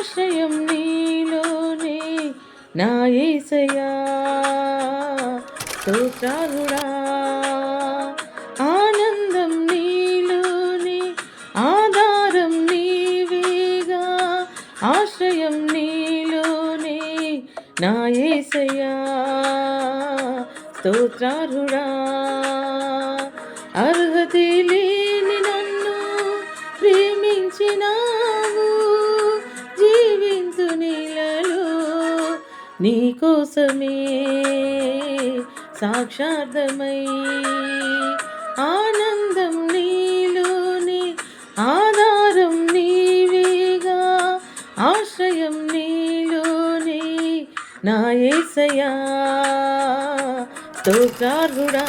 ఆశ్రయం నీలోనే నా యేసయ్యా స్తోత్రార్హుడా ఆనందం నీలోనే ఆధారం నీవేగా ఆశ్రయం నీలోనే నా యేసయ్యా స్తోత్రార్హుడా అర్హతే లేని నన్ను ప్రేమించినావు జీవింతు నీలలో నీకోసమే సాక్షార్థమై ఆనందం నీలోనే ఆధారం నీవేగా ఆశ్రయం నీలోనే నా యేసయ్యా స్తోత్రార్హుడా